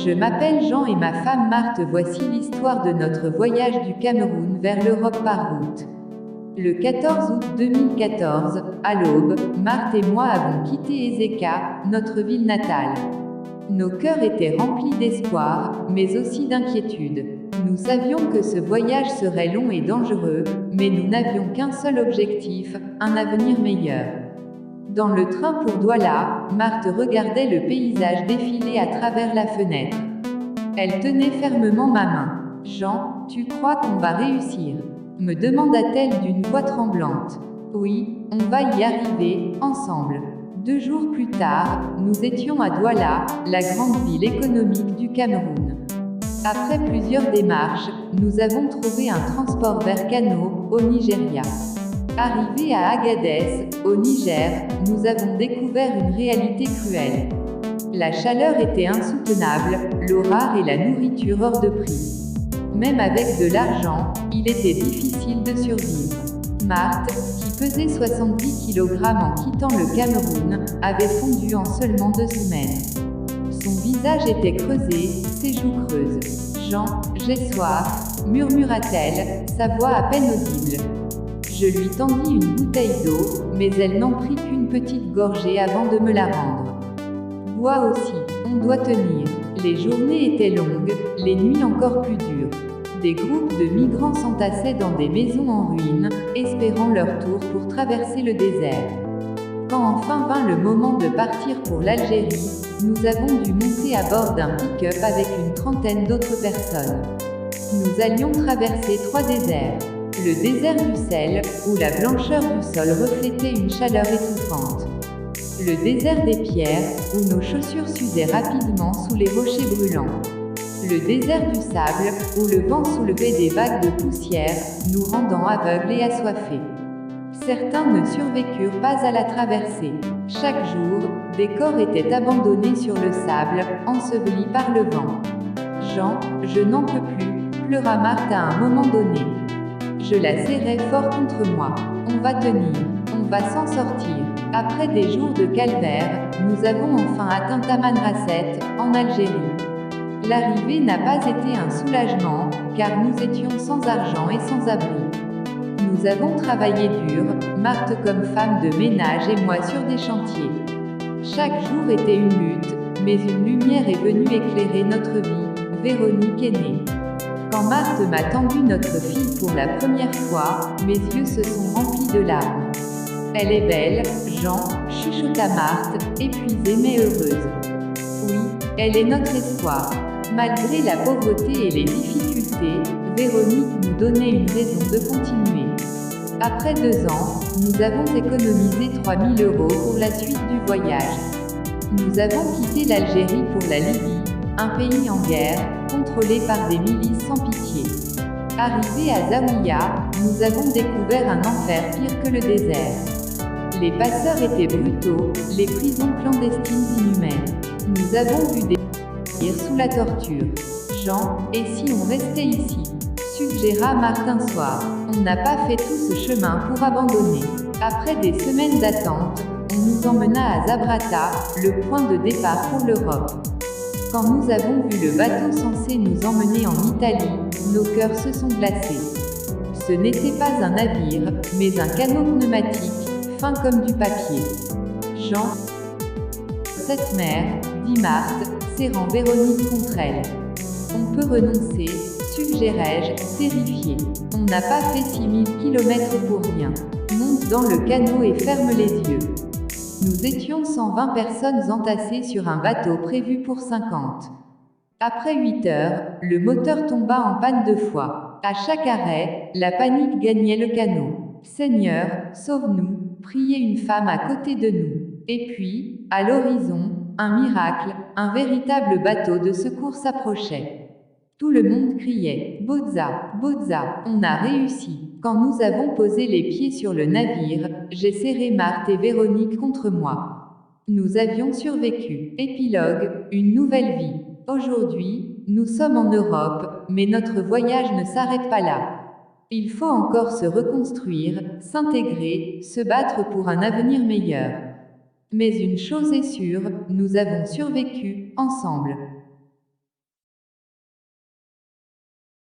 je m'appelle Jean et ma femme Marthe. Voici l'histoire de notre voyage du Cameroun vers l'Europe par route. Le 14 août 2014, à l'aube, Marthe et moi avons quitté Ezeka, notre ville natale. Nos cœurs étaient remplis d'espoir, mais aussi d'inquiétude. Nous savions que ce voyage serait long et dangereux, mais nous n'avions qu'un seul objectif, un avenir meilleur. Dans le train pour Douala, Marthe regardait le paysage défiler à travers la fenêtre. Elle tenait fermement ma main. « Jean, tu crois qu'on va réussir ?» me demanda-t-elle d'une voix tremblante. « Oui, on va y arriver, ensemble. » 2 jours plus tard, nous étions à Douala, la grande ville économique du Cameroun. Après plusieurs démarches, nous avons trouvé un transport vers Kano, au Nigeria. Arrivés à Agadez, au Niger, nous avons découvert une réalité cruelle. La chaleur était insoutenable, l'eau rare et la nourriture hors de prix. Même avec de l'argent, il était difficile de survivre. Marthe, qui pesait 70 kg en quittant le Cameroun, avait fondu en seulement 2 semaines. Son visage était creusé, ses joues creuses. « Jean, j'ai soif », murmura-t-elle, sa voix à peine audible. Je lui tendis une bouteille d'eau, mais elle n'en prit qu'une petite gorgée avant de me la rendre. « Bois aussi, on doit tenir. » Les journées étaient longues, les nuits encore plus dures. Des groupes de migrants s'entassaient dans des maisons en ruine, espérant leur tour pour traverser le désert. Quand enfin vint le moment de partir pour l'Algérie, nous avons dû monter à bord d'un pick-up avec une trentaine d'autres personnes. Nous allions traverser 3 déserts. Le désert du sel, où la blancheur du sol reflétait une chaleur étouffante. Le désert des pierres, où nos chaussures s'usaient rapidement sous les rochers brûlants. Le désert du sable, où le vent soulevait des vagues de poussière, nous rendant aveugles et assoiffés. Certains ne survécurent pas à la traversée. Chaque jour, des corps étaient abandonnés sur le sable, ensevelis par le vent. « Jean, je n'en peux plus », pleura Marthe à un moment donné. Je la serrai fort contre moi. « On va tenir, on va s'en sortir. » Après des jours de calvaire, nous avons enfin atteint Tamanrasset, en Algérie. L'arrivée n'a pas été un soulagement, car nous étions sans argent et sans abri. Nous avons travaillé dur, Marthe comme femme de ménage et moi sur des chantiers. Chaque jour était une lutte, mais une lumière est venue éclairer notre vie. Véronique est née. Quand Marthe m'a tendu notre fille pour la première fois, mes yeux se sont remplis de larmes. Elle est belle, Jean, chuchota Marthe, épuisée mais heureuse. Oui, elle est notre espoir. Malgré la pauvreté et les difficultés, Véronique nous donnait une raison de continuer. Après 2 ans, nous avons économisé 3 000 € pour la suite du voyage. Nous avons quitté l'Algérie pour la Libye, un pays en guerre, contrôlé par des milices sans pitié. Arrivés à Zawiya, nous avons découvert un enfer pire que le désert. Les passeurs étaient brutaux, les prisons clandestines inhumaines. Nous avons vu des sous la torture. Jean, et si on restait ici? Suggéra Marthe un soir. On n'a pas fait tout ce chemin pour abandonner. Après des semaines d'attente, on nous emmena à Zabrata, le point de départ pour l'Europe. Quand nous avons vu le bateau censé nous emmener en Italie, nos cœurs se sont glacés. Ce n'était pas un navire, mais un canot pneumatique, fin comme du papier. Jean, cette mer, dit Marthe, serrant Véronique contre elle. On peut renoncer, suggérai-je, terrifié. On n'a pas fait 6000 km pour rien. Monte dans le canot et ferme les yeux. Nous étions 120 personnes entassées sur un bateau prévu pour 50. Après 8 heures, le moteur tomba en panne 2 fois. À chaque arrêt, la panique gagnait le canot. « Seigneur, sauve-nous », priait une femme à côté de nous. Et puis, à l'horizon, un miracle, un véritable bateau de secours s'approchait. Tout le monde criait « Bozza, Bozza, on a réussi !» Quand nous avons posé les pieds sur le navire, j'ai serré Marthe et Véronique contre moi. Nous avions survécu. Épilogue, une nouvelle vie. Aujourd'hui, nous sommes en Europe, mais notre voyage ne s'arrête pas là. Il faut encore se reconstruire, s'intégrer, se battre pour un avenir meilleur. Mais une chose est sûre, nous avons survécu, ensemble.